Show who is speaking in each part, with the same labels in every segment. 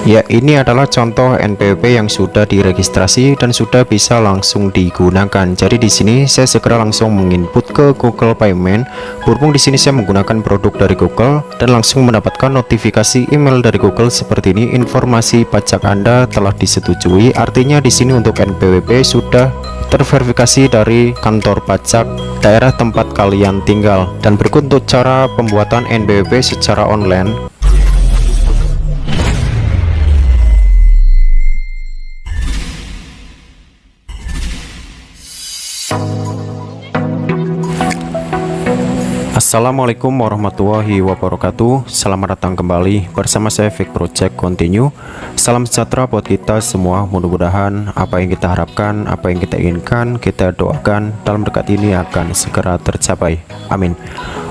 Speaker 1: Ya, ini adalah contoh NPWP yang sudah diregistrasi dan sudah bisa langsung digunakan. Jadi di sini saya segera langsung menginput ke Google Payment. Berhubung di sini saya menggunakan produk dari Google dan langsung mendapatkan notifikasi email dari Google seperti ini, informasi pajak Anda telah disetujui. Artinya di sini untuk NPWP sudah terverifikasi dari kantor pajak daerah tempat kalian tinggal. Dan berikut untuk cara pembuatan NPWP secara online. Assalamualaikum warahmatullahi wabarakatuh. Selamat datang kembali bersama saya Fake Project Continue. Salam sejahtera buat kita semua. Mudah-mudahan apa yang kita harapkan, apa yang kita inginkan, kita doakan dalam dekat ini akan segera tercapai. Amin.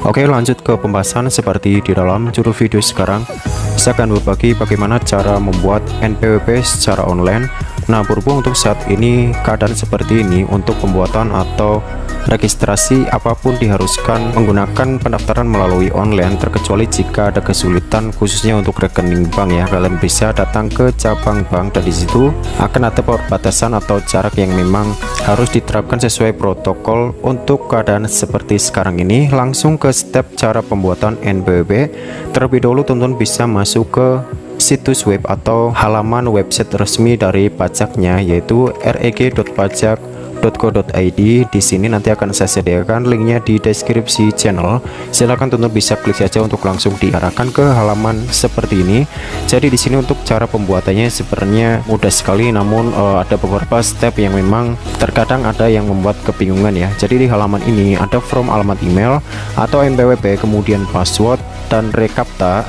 Speaker 1: Oke, lanjut ke pembahasan. Seperti di dalam judul video sekarang, saya akan berbagi bagaimana cara membuat NPWP secara online. Nah, berhubung untuk saat ini keadaan seperti ini, untuk pembuatan atau registrasi apapun diharuskan menggunakan pendaftaran melalui online, terkecuali jika ada kesulitan khususnya untuk rekening bank ya. Kalian bisa datang ke cabang bank dan disitu akan ada perbatasan atau jarak yang memang harus diterapkan sesuai protokol. Untuk keadaan seperti sekarang ini, langsung ke step cara pembuatan NPWP. Terlebih dahulu teman-teman bisa masuk ke situs web atau halaman website resmi dari pajaknya, yaitu reg.pajak.go.id. Di sini nanti akan saya sediakan linknya di deskripsi channel. Silahkan teman-teman bisa klik saja untuk langsung diarahkan ke halaman seperti ini. Jadi di sini untuk cara pembuatannya sebenarnya mudah sekali, namun ada beberapa step yang memang terkadang ada yang membuat kebingungan ya. Jadi di halaman ini ada form alamat email atau NPWP, kemudian password dan recaptcha.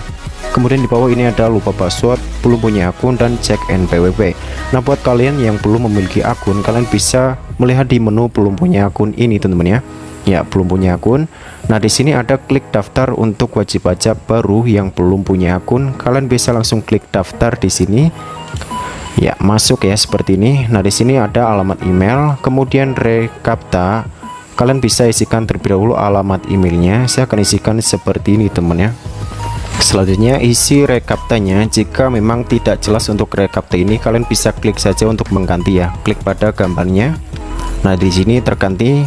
Speaker 1: Kemudian di bawah ini ada lupa password, belum punya akun, dan cek NPWP. Nah, buat kalian yang belum memiliki akun, kalian bisa melihat di menu belum punya akun ini teman-teman ya. Ya, belum punya akun. Nah, di sini ada klik daftar untuk wajib pajak baru yang belum punya akun. Kalian bisa langsung klik daftar di sini. Ya, masuk ya seperti ini. Nah, di sini ada alamat email, kemudian recaptcha. Kalian bisa isikan terlebih dahulu alamat emailnya. Saya akan isikan seperti ini teman ya. Selanjutnya isi recaptcha-nya. Jika memang tidak jelas untuk recaptcha ini, kalian bisa klik saja untuk mengganti ya. Klik pada gambarnya. Nah, di sini terganti.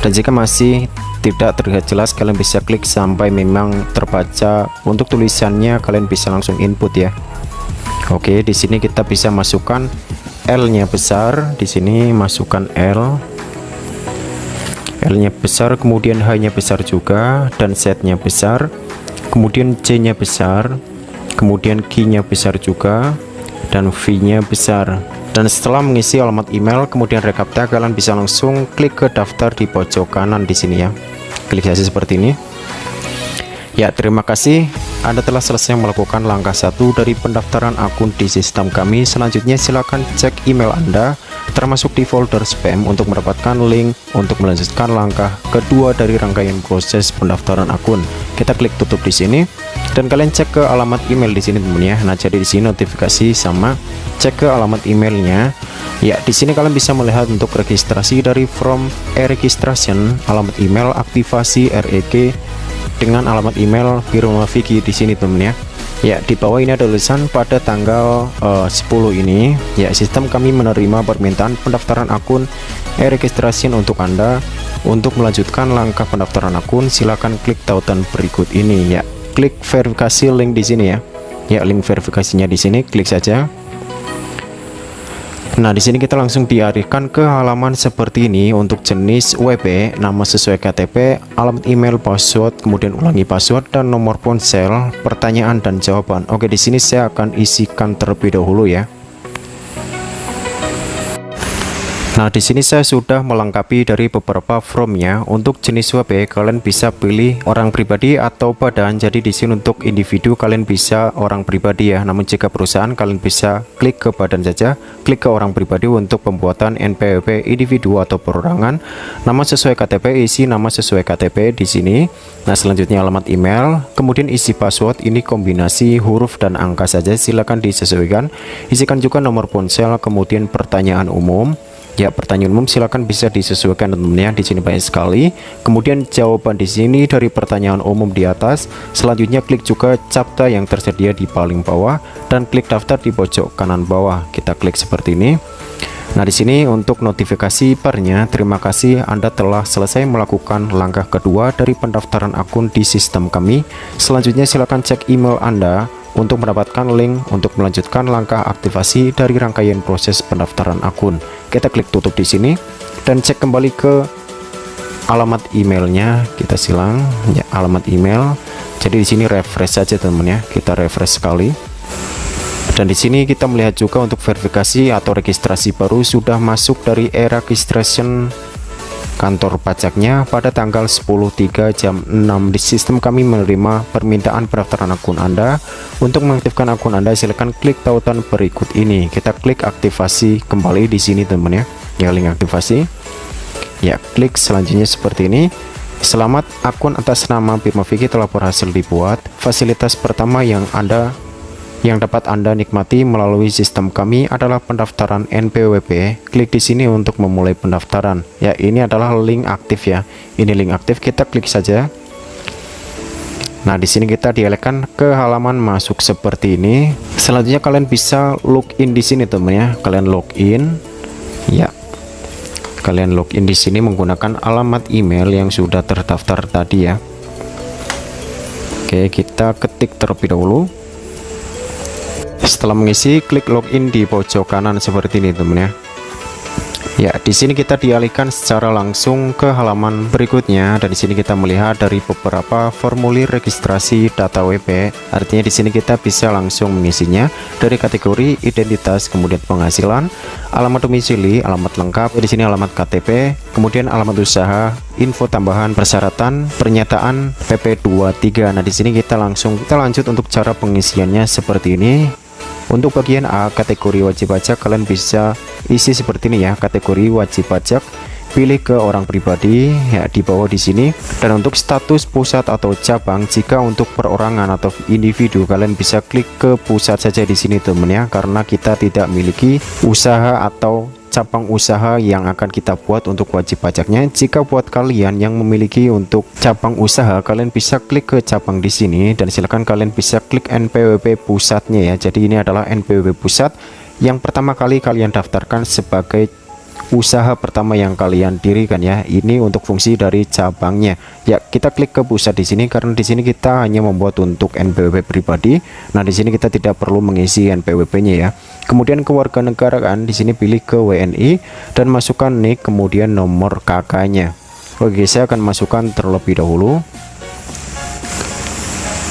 Speaker 1: Dan jika masih tidak terlihat jelas, kalian bisa klik sampai memang terbaca. Untuk tulisannya kalian bisa langsung input ya. Oke, di sini kita bisa masukkan L-nya besar. Di sini masukkan L-nya besar, kemudian H-nya besar juga, dan Z-nya besar. Kemudian C-nya besar, kemudian Q-nya besar juga, dan V-nya besar. Dan setelah mengisi alamat email kemudian recaptcha, kalian bisa langsung klik ke daftar di pojok kanan di sini ya. Klik saja seperti ini. Ya, terima kasih. Anda telah selesai melakukan langkah 1 dari pendaftaran akun di sistem kami. Selanjutnya silakan cek email Anda, termasuk di folder spam, untuk mendapatkan link untuk melanjutkan langkah kedua dari rangkaian proses pendaftaran akun. Kita klik tutup di sini dan kalian cek ke alamat email di sini teman ya. Nah, jadi di sini notifikasi sama cek ke alamat emailnya. Ya, di sini kalian bisa melihat untuk registrasi dari from e-registration, alamat email, aktivasi REG dengan alamat email Birma Vicky di sini teman ya. Ya, di bawah ini ada tulisan pada tanggal 10 ini ya, sistem kami menerima permintaan pendaftaran akun e-registration untuk Anda. Untuk melanjutkan langkah pendaftaran akun, silakan klik tautan berikut ini ya. Klik verifikasi link di sini ya. Ya, link verifikasinya di sini, klik saja. Nah, di sini kita langsung diarahkan ke halaman seperti ini. Untuk jenis WP, nama sesuai KTP, alamat email, password, kemudian ulangi password, dan nomor ponsel, pertanyaan dan jawaban. Oke, di sini saya akan isikan terlebih dahulu ya. Nah, di sini saya sudah melengkapi dari beberapa formnya. Untuk jenis WP kalian bisa pilih orang pribadi atau badan. Jadi di sini untuk individu kalian bisa orang pribadi ya. Namun jika perusahaan kalian bisa klik ke badan saja, klik ke orang pribadi. Untuk pembuatan NPWP individu atau perorangan, nama sesuai KTP, isi nama sesuai KTP di sini. Nah, selanjutnya alamat email, kemudian isi password. Ini kombinasi huruf dan angka saja, silakan disesuaikan. Isikan juga nomor ponsel, kemudian pertanyaan umum. Ya, pertanyaan umum silakan bisa disesuaikan teman-teman ya. Di sini banyak sekali. Kemudian jawaban di sini dari pertanyaan umum di atas. Selanjutnya klik juga captcha yang tersedia di paling bawah dan klik daftar di pojok kanan bawah. Kita klik seperti ini. Nah, di sini untuk notifikasi barnya, terima kasih Anda telah selesai melakukan langkah kedua dari pendaftaran akun di sistem kami. Selanjutnya silakan cek email Anda untuk mendapatkan link untuk melanjutkan langkah aktivasi dari rangkaian proses pendaftaran akun. Kita klik tutup di sini dan cek kembali ke alamat emailnya. Kita silang ya, alamat email. Jadi di sini refresh saja teman-teman ya. Kita refresh sekali. Dan di sini kita melihat juga untuk verifikasi atau registrasi baru sudah masuk dari e-registration kantor pajaknya pada tanggal 10.3 jam 6. Di sistem kami menerima permintaan pendaftaran akun Anda. Untuk mengaktifkan akun Anda silakan klik tautan berikut ini. Kita klik aktivasi kembali di sini teman-teman ya. Ya, link aktivasi. Ya, klik selanjutnya seperti ini. Selamat, akun atas nama Bima Vicky telah berhasil dibuat. Fasilitas pertama yang dapat Anda nikmati melalui sistem kami adalah pendaftaran NPWP. Klik di sini untuk memulai pendaftaran. Ya, ini adalah link aktif ya. Ini link aktif, kita klik saja. Nah, di sini kita dialihkan ke halaman masuk seperti ini. Selanjutnya kalian bisa login di sini teman ya. Kalian login. Ya. Kalian login di sini menggunakan alamat email yang sudah terdaftar tadi ya. Oke, kita ketik terlebih dahulu. Setelah mengisi, klik login di pojok kanan seperti ini teman ya. Ya, di sini kita dialihkan secara langsung ke halaman berikutnya dan di sini kita melihat dari beberapa formulir registrasi data WP. Artinya di sini kita bisa langsung mengisinya dari kategori identitas, kemudian penghasilan, alamat domisili, alamat lengkap, di sini alamat KTP, kemudian alamat usaha, info tambahan, persyaratan, pernyataan PP23. Nah, di sini kita lanjut untuk cara pengisiannya seperti ini. Untuk bagian A, kategori wajib pajak, kalian bisa isi seperti ini ya. Kategori wajib pajak, pilih ke orang pribadi ya di bawah di sini. Dan untuk status pusat atau cabang, jika untuk perorangan atau individu kalian bisa klik ke pusat saja di sini teman ya, karena kita tidak memiliki usaha atau cabang usaha yang akan kita buat untuk wajib pajaknya. Jika buat kalian yang memiliki untuk cabang usaha, kalian bisa klik ke cabang di sini dan silakan kalian bisa klik NPWP pusatnya ya. Jadi ini adalah NPWP pusat yang pertama kali kalian daftarkan sebagai usaha pertama yang kalian dirikan ya. Ini untuk fungsi dari cabangnya. Ya, kita klik ke pusat di sini karena di sini kita hanya membuat untuk NPWP pribadi. Nah, di sini kita tidak perlu mengisi NPWP-nya ya. Kemudian kewarganegaraan di sini pilih ke WNI dan masukkan NIK kemudian nomor KK-nya. Oke, saya akan masukkan terlebih dahulu.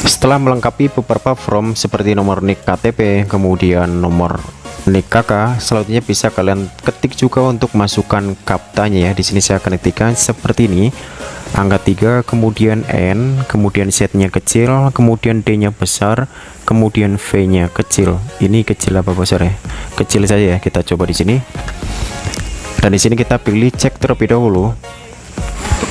Speaker 1: Setelah melengkapi beberapa form seperti nomor NIK KTP, kemudian nomor NIK KK, selanjutnya bisa kalian ketik juga untuk masukkan kaptanya ya. Di sini saya akan ketikkan seperti ini. Angka 3, kemudian N, kemudian Z-nya kecil, kemudian D-nya besar, kemudian V-nya kecil. Ini kecil apa besar ya? Kecil saja ya. Kita coba di sini. Dan di sini kita pilih cek terlebih dahulu.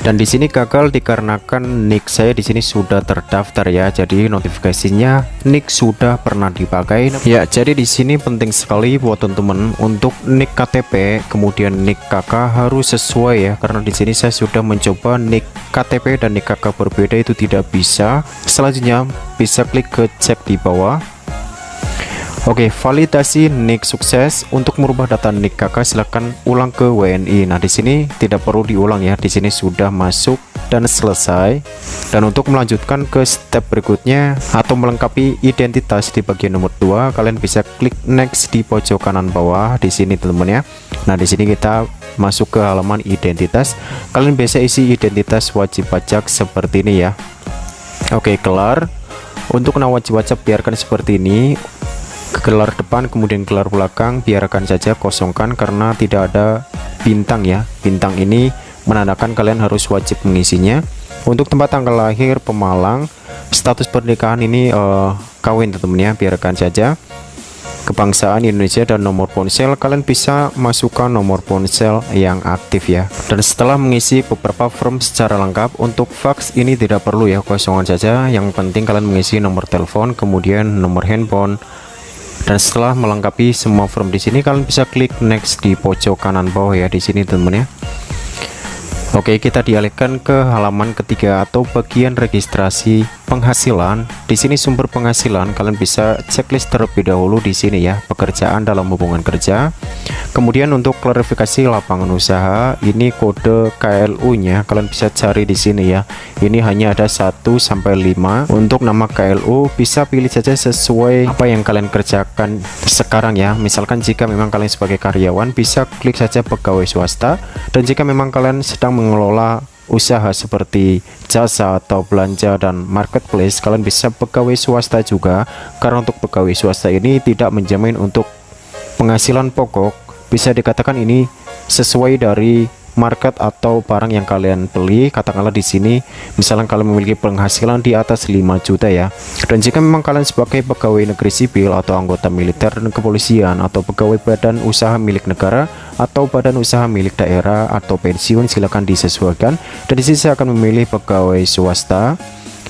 Speaker 1: Dan di sini gagal dikarenakan nick saya di sini sudah terdaftar ya. Jadi notifikasinya nick sudah pernah dipakai. Ya, jadi di sini penting sekali buat teman-teman untuk nick KTP kemudian nick KK harus sesuai ya. Karena di sini saya sudah mencoba nick KTP dan nick KK berbeda itu tidak bisa. Selanjutnya bisa klik ke cek di bawah. Oke, validasi nick sukses. Untuk merubah data nick KK silahkan ulang ke WNI. Nah, di sini tidak perlu diulang ya. Di sini sudah masuk dan selesai. Dan untuk melanjutkan ke step berikutnya atau melengkapi identitas di bagian nomor 2, kalian bisa klik next di pojok kanan bawah di sini teman-teman ya. Nah, di sini kita masuk ke halaman identitas. Kalian bisa isi identitas wajib pajak seperti ini ya. Oke, kelar. Untuk nama wajib pajak biarkan seperti ini. Gelar depan kemudian gelar belakang biarkan saja, kosongkan karena tidak ada bintang ya. Bintang ini menandakan kalian harus wajib mengisinya. Untuk tempat tanggal lahir Pemalang, status pernikahan ini kawin teman-teman ya, biarkan saja. Kebangsaan Indonesia dan nomor ponsel kalian bisa masukkan nomor ponsel yang aktif ya. Dan setelah mengisi beberapa form secara lengkap, untuk fax ini tidak perlu ya, kosongan saja. Yang penting kalian mengisi nomor telepon kemudian nomor handphone, Dan setelah melengkapi semua form di sini, kalian bisa klik next di pojok kanan bawah ya di sini teman-teman ya. Oke, kita dialihkan ke halaman ketiga atau bagian registrasi penghasilan. Di sini sumber penghasilan, kalian bisa checklist terlebih dahulu di sini ya, pekerjaan dalam hubungan kerja. Kemudian untuk klarifikasi lapangan usaha, ini kode KLU-nya kalian bisa cari di sini ya. Ini hanya ada 1 sampai 5. Untuk nama KLU bisa pilih saja sesuai apa yang kalian kerjakan sekarang ya. Misalkan jika memang kalian sebagai karyawan, bisa klik saja pegawai swasta, dan jika memang kalian sedang mengelola usaha seperti jasa atau belanja dan marketplace, kalian bisa pegawai swasta juga, karena untuk pegawai swasta ini tidak menjamin untuk penghasilan pokok. Bisa dikatakan ini sesuai dari market atau barang yang kalian beli. Katakanlah di sini misalnya kalian memiliki penghasilan di atas 5 juta ya. Dan jika memang kalian sebagai pegawai negeri sipil atau anggota militer dan kepolisian atau pegawai badan usaha milik negara atau badan usaha milik daerah atau pensiun, silakan disesuaikan. Dan di sini saya akan memilih pegawai swasta.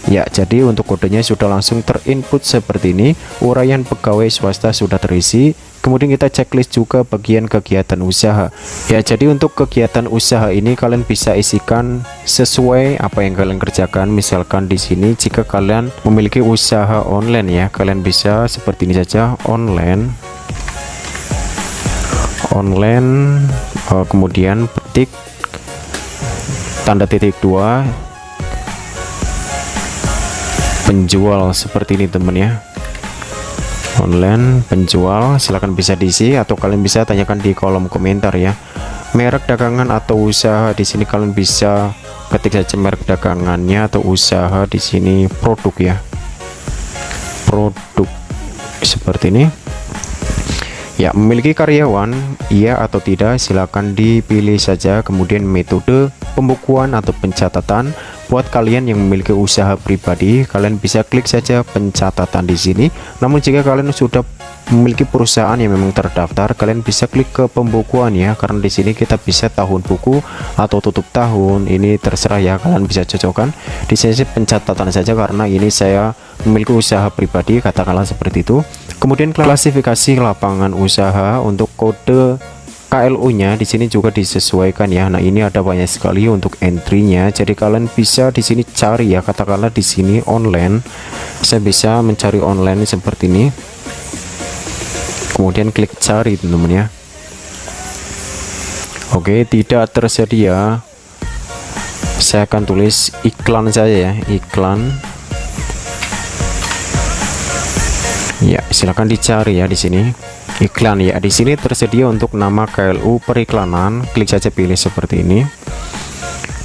Speaker 1: Ya, jadi untuk kodenya sudah langsung terinput seperti ini. Uraian pegawai swasta sudah terisi. Kemudian kita checklist juga bagian kegiatan usaha. Ya, jadi untuk kegiatan usaha ini kalian bisa isikan sesuai apa yang kalian kerjakan. Misalkan di sini jika kalian memiliki usaha online ya, kalian bisa seperti ini saja, online, kemudian petik tanda titik 2 penjual, seperti ini teman ya. Online penjual, silahkan bisa diisi atau kalian bisa tanyakan di kolom komentar ya. Merek dagangan atau usaha, di sini kalian bisa ketik saja merek dagangannya atau usaha, di sini produk ya, produk seperti ini ya. Memiliki karyawan, iya atau tidak, silakan dipilih saja. Kemudian metode pembukuan atau pencatatan. Buat kalian yang memiliki usaha pribadi, kalian bisa klik saja pencatatan di sini. Namun jika kalian sudah memiliki perusahaan yang memang terdaftar, kalian bisa klik ke pembukuan ya, karena di sini kita bisa tahun buku atau tutup tahun. Ini terserah ya, kalian bisa cocokkan. Di sini pencatatan saja karena ini saya memiliki usaha pribadi, katakanlah seperti itu. Kemudian klasifikasi lapangan usaha, untuk kode KLU-nya di sini juga disesuaikan ya. Nah, ini ada banyak sekali untuk entry-nya. Jadi kalian bisa di sini cari ya. Katakanlah di sini online. Saya bisa mencari online seperti ini. Kemudian klik cari teman-teman ya. Oke, tidak tersedia. Saya akan tulis iklan saja ya, iklan. Ya, silakan dicari ya di sini. Iklan ya, di sini tersedia untuk nama KLU periklanan, klik saja pilih seperti ini.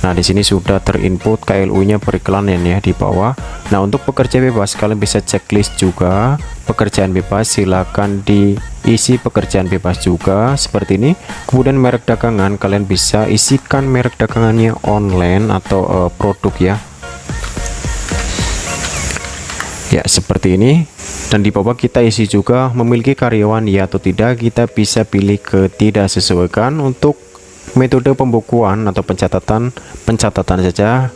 Speaker 1: Nah, di sini sudah terinput KLU-nya periklanan ya di bawah. Nah, untuk pekerja bebas kalian bisa checklist juga. Pekerjaan bebas silakan diisi pekerjaan bebas juga seperti ini. Kemudian merek dagangan kalian bisa isikan merek dagangannya online atau produk ya. Ya, seperti ini. Dan di bawah kita isi juga memiliki karyawan ya atau tidak, kita bisa pilih ke tidak sesuaikan. Untuk metode pembukuan atau pencatatan saja.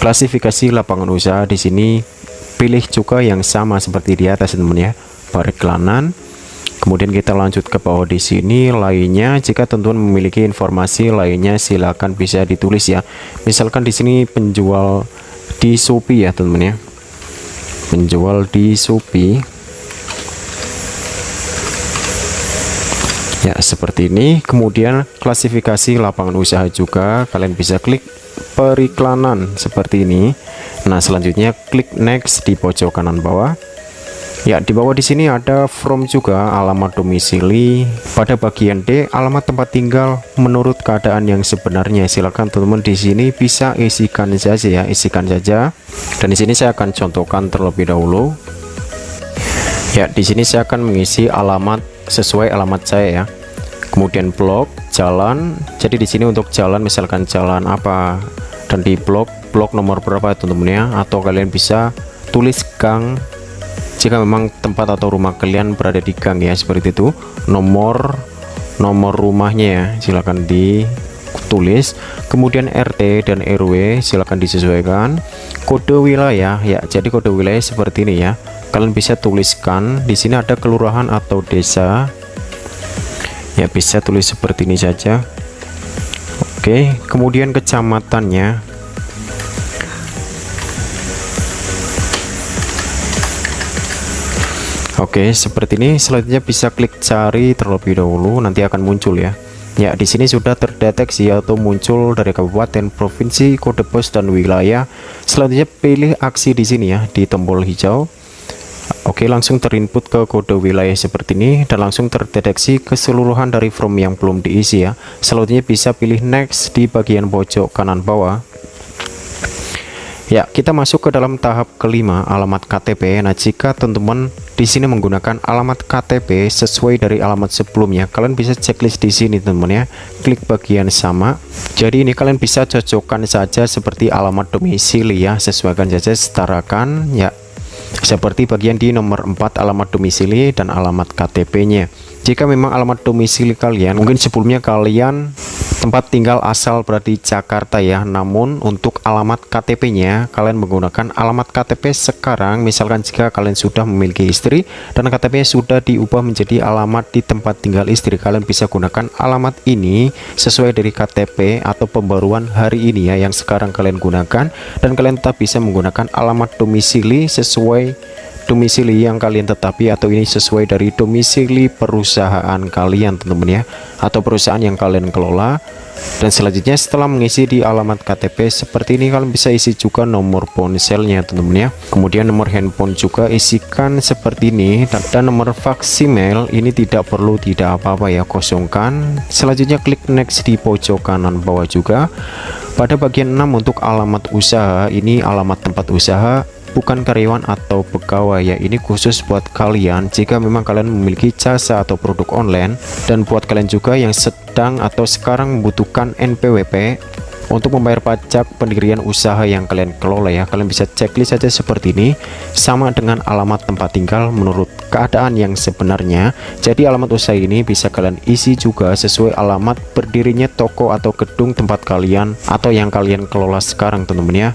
Speaker 1: Klasifikasi lapangan usaha, di sini pilih juga yang sama seperti di atas teman ya, periklanan. Kemudian kita lanjut ke bawah di sini lainnya. Jika teman-teman memiliki informasi lainnya silakan bisa ditulis ya. Misalkan di sini penjual di Shopee ya teman-teman ya. Penjual di Shopee ya, seperti ini. Kemudian klasifikasi lapangan usaha juga kalian bisa klik periklanan seperti ini. Nah, selanjutnya klik next di pojok kanan bawah ya. Di bawah di sini ada from juga, alamat domisili. Pada bagian D, alamat tempat tinggal menurut keadaan yang sebenarnya. Silakan teman-teman di sini bisa isikan saja ya, isikan saja. Dan di sini saya akan contohkan terlebih dahulu. Ya, di sini saya akan mengisi alamat sesuai alamat saya ya. Kemudian blok, jalan. Jadi di sini untuk jalan misalkan jalan apa, dan di blok nomor berapa teman-teman ya, atau kalian bisa tulis gang jika memang tempat atau rumah kalian berada di gang ya, seperti itu. Nomor rumahnya ya, silakan ditulis. Kemudian RT dan RW silakan disesuaikan. Kode wilayah ya, jadi kode wilayah seperti ini ya. kalian bisa tuliskan di sini ada kelurahan atau desa. Ya, bisa tulis seperti ini saja. Oke, kemudian kecamatannya. Oke, seperti ini. Selanjutnya bisa klik cari terlebih dahulu, nanti akan muncul ya. Ya, di sini sudah terdeteksi atau muncul dari kabupaten, provinsi, kode pos dan wilayah. Selanjutnya pilih aksi di sini ya, di tombol hijau. Oke, langsung terinput ke kode wilayah seperti ini dan langsung terdeteksi keseluruhan dari form yang belum diisi ya. Selanjutnya bisa pilih next di bagian pojok kanan bawah. Ya, kita masuk ke dalam tahap kelima, alamat KTP. Nah, jika teman-teman di sini menggunakan alamat KTP sesuai dari alamat sebelumnya, kalian bisa checklist di sini teman-teman ya. Klik bagian sama. Jadi ini kalian bisa cocokkan saja seperti alamat domisili ya, sesuaikan saja, setarakan ya. Seperti bagian di nomor 4 alamat domisili dan alamat KTP-nya. Jika memang alamat domisili kalian, mungkin sebelumnya kalian tempat tinggal asal berarti Jakarta ya, namun untuk alamat KTP-nya kalian menggunakan alamat KTP sekarang. Misalkan jika kalian sudah memiliki istri dan KTP sudah diubah menjadi alamat di tempat tinggal istri, kalian bisa gunakan alamat ini sesuai dari KTP atau pembaruan hari ini ya yang sekarang kalian gunakan, dan kalian tetap bisa menggunakan alamat domisili sesuai domisili yang kalian tetapi, atau ini sesuai dari domisili perusahaan kalian teman-teman ya, atau perusahaan yang kalian kelola. Dan selanjutnya setelah mengisi di alamat KTP seperti ini, kalian bisa isi juga nomor ponselnya teman-teman ya. Kemudian nomor handphone juga isikan seperti ini, dan nomor fax email ini tidak perlu, tidak apa-apa ya, kosongkan. Selanjutnya klik next di pojok kanan bawah juga. Pada bagian 6 untuk alamat usaha, ini alamat tempat usaha, bukan karyawan atau pegawai ya. Ini khusus buat kalian jika memang kalian memiliki jasa atau produk online, dan buat kalian juga yang sedang atau sekarang membutuhkan NPWP untuk membayar pajak pendirian usaha yang kalian kelola ya. Kalian bisa checklist saja seperti ini, sama dengan alamat tempat tinggal menurut keadaan yang sebenarnya. Jadi alamat usaha ini bisa kalian isi juga sesuai alamat berdirinya toko atau gedung tempat kalian atau yang kalian kelola sekarang teman-teman ya.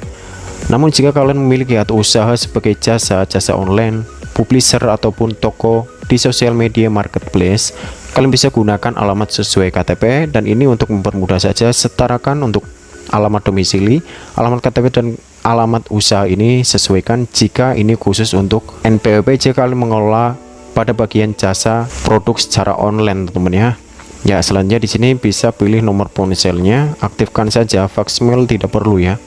Speaker 1: Namun jika kalian memiliki atau usaha sebagai jasa online, publisher ataupun toko di sosial media marketplace, kalian bisa gunakan alamat sesuai KTP. Dan ini untuk mempermudah saja, setarakan untuk alamat domisili, alamat KTP dan alamat usaha ini sesuaikan jika ini khusus untuk NPWP jika kalian mengelola pada bagian jasa produk secara online teman-teman ya. Ya, selanjutnya di sini bisa pilih nomor ponselnya, aktifkan saja, fax mail tidak perlu ya.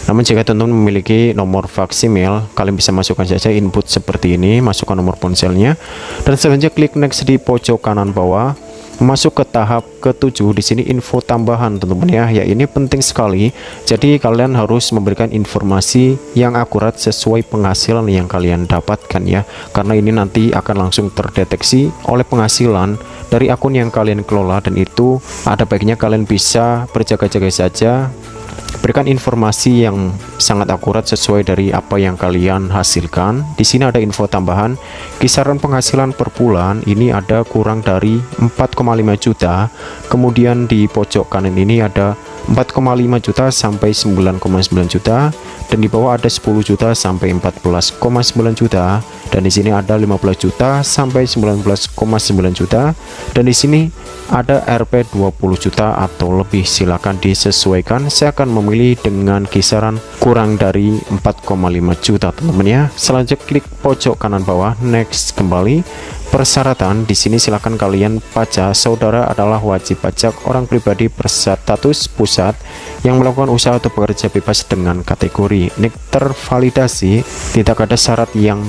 Speaker 1: Namun jika teman-teman memiliki nomor fax email, kalian bisa masukkan saja input seperti ini, masukkan nomor ponselnya, dan selanjutnya klik next di pojok kanan bawah. Masuk ke tahap ke-7, di sini info tambahan teman-teman ya. Ya, ini penting sekali. Jadi kalian harus memberikan informasi yang akurat sesuai penghasilan yang kalian dapatkan ya, karena ini nanti akan langsung terdeteksi oleh penghasilan dari akun yang kalian kelola, dan itu ada baiknya kalian bisa berjaga-jaga saja, berikan informasi yang sangat akurat sesuai dari apa yang kalian hasilkan. Di sini ada info tambahan, kisaran penghasilan per bulan ini ada kurang dari 4,5 juta. Kemudian di pojok kanan ini ada 4,5 juta sampai 9,9 juta, dan di bawah ada 10 juta sampai 14,9 juta, dan di sini ada 15 juta sampai 19,9 juta, dan di sini ada Rp 20 juta atau lebih. Silakan disesuaikan. Saya akan memilih dengan kisaran kurang dari 4,5 juta teman-teman ya. Selanjutnya klik pojok kanan bawah, next kembali. Persyaratan di sini silakan kalian baca. Saudara adalah wajib pajak orang pribadi berstatus pusat yang melakukan usaha atau bekerja bebas dengan kategori NIK tervalidasi, tidak ada syarat yang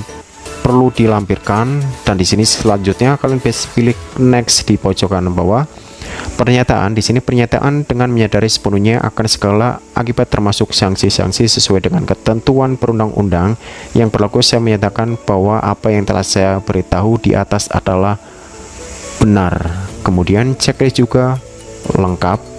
Speaker 1: perlu dilampirkan. Dan di sini selanjutnya kalian bisa pilih next di pojok kanan bawah. Pernyataan di sini, pernyataan dengan menyadari sepenuhnya akan segala akibat termasuk sanksi-sanksi sesuai dengan ketentuan perundang-undang yang berlaku. Saya menyatakan bahwa apa yang telah saya beritahu di atas adalah benar. Kemudian checklist juga lengkap.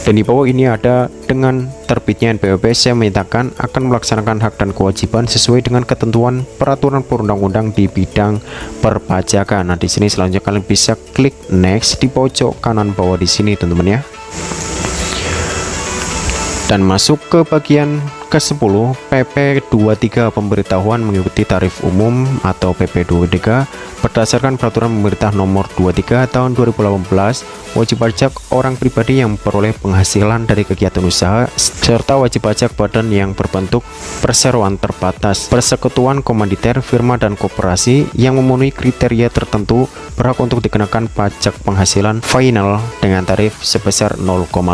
Speaker 1: Dan di bawah ini ada dengan terbitnya NPWP, saya menyatakan akan melaksanakan hak dan kewajiban sesuai dengan ketentuan peraturan perundang-undang di bidang perpajakan. Nah, di sini selanjutnya kalian bisa klik next di pojok kanan bawah di sini teman-teman ya. Dan masuk ke bagian ke-10 PP 23 pemberitahuan mengikuti tarif umum atau PP 23 berdasarkan peraturan pemerintah nomor 23 tahun 2018 wajib pajak orang pribadi yang memperoleh penghasilan dari kegiatan usaha serta wajib pajak badan yang berbentuk perseroan terbatas, persekutuan komanditer, firma dan koperasi yang memenuhi kriteria tertentu berhak untuk dikenakan pajak penghasilan final dengan tarif sebesar 0,5%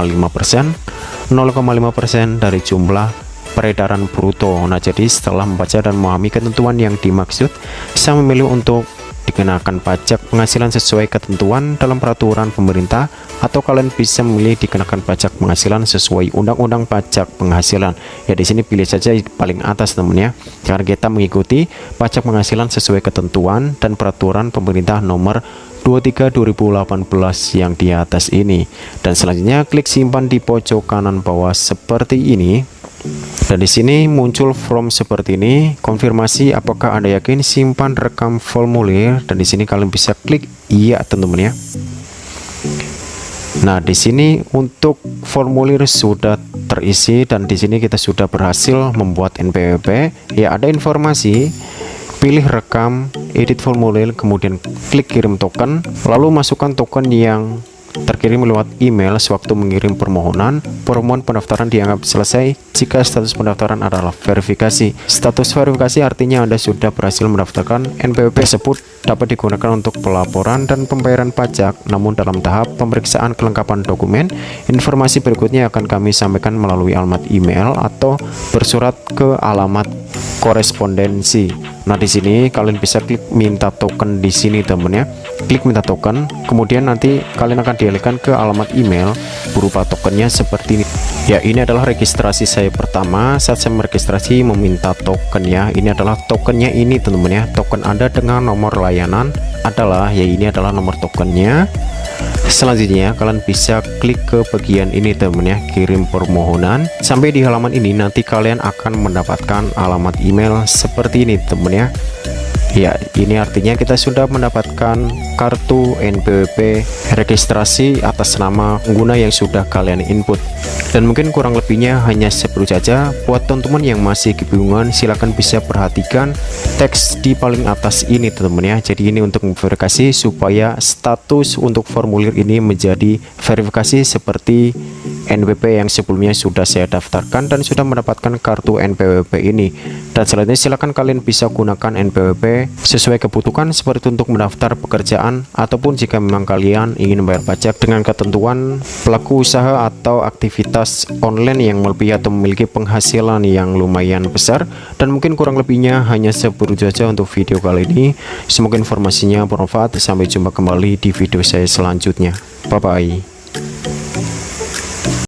Speaker 1: dari jumlah peredaran bruto. Nah, jadi setelah membaca dan memahami ketentuan yang dimaksud, saya memilih untuk dikenakan pajak penghasilan sesuai ketentuan dalam peraturan pemerintah, atau kalian bisa memilih dikenakan pajak penghasilan sesuai undang-undang pajak penghasilan. Ya, di sini pilih saja paling atas teman ya, karena kita mengikuti pajak penghasilan sesuai ketentuan dan peraturan pemerintah nomor 23 2018 yang di atas ini. Dan selanjutnya klik simpan di pojok kanan bawah seperti ini. Dan di sini muncul form seperti ini, konfirmasi apakah Anda yakin simpan rekam formulir, dan di sini kalian bisa klik iya teman-teman ya. Nah, di sini untuk formulir sudah terisi dan di sini kita sudah berhasil membuat NPWP. Ya, ada informasi, pilih rekam, edit formulir, kemudian klik kirim token, lalu masukkan token yang terkirim lewat email sewaktu mengirim permohonan. Permohonan pendaftaran dianggap selesai jika status pendaftaran adalah verifikasi. Status verifikasi artinya Anda sudah berhasil mendaftarkan NPWP tersebut, dapat digunakan untuk pelaporan dan pembayaran pajak. Namun dalam tahap pemeriksaan kelengkapan dokumen, informasi berikutnya akan kami sampaikan melalui alamat email atau bersurat ke alamat korespondensi. Nah, di sini kalian bisa klik minta token di sini teman ya. Klik minta token, kemudian nanti kalian akan dialihkan ke alamat email berupa tokennya seperti ini. Ya, ini adalah registrasi saya pertama. Saat saya meregistrasi meminta token ya. Ini adalah tokennya ini teman-teman ya. Token Anda dengan nomor layanan adalah ya, ini adalah nomor tokennya. Selanjutnya kalian bisa klik ke bagian ini teman ya, kirim permohonan. Sampai di halaman ini nanti kalian akan mendapatkan alamat email seperti ini teman ya. Ya, ini artinya kita sudah mendapatkan kartu NPWP registrasi atas nama pengguna yang sudah kalian input. Dan mungkin kurang lebihnya hanya seperti saja. Buat teman-teman yang masih kebingungan, silahkan bisa perhatikan teks di paling atas ini teman-teman ya. Jadi ini untuk verifikasi supaya status untuk formulir ini menjadi verifikasi seperti NPWP yang sebelumnya sudah saya daftarkan dan sudah mendapatkan kartu NPWP ini. Dan selanjutnya silakan kalian bisa gunakan NPWP sesuai kebutuhan, seperti untuk mendaftar pekerjaan ataupun jika memang kalian ingin membayar pajak dengan ketentuan pelaku usaha atau aktivitas online yang melebihi atau memiliki penghasilan yang lumayan besar. Dan mungkin kurang lebihnya hanya seperti saja untuk video kali ini. Semoga informasinya bermanfaat. Sampai jumpa kembali di video saya selanjutnya. Bye bye.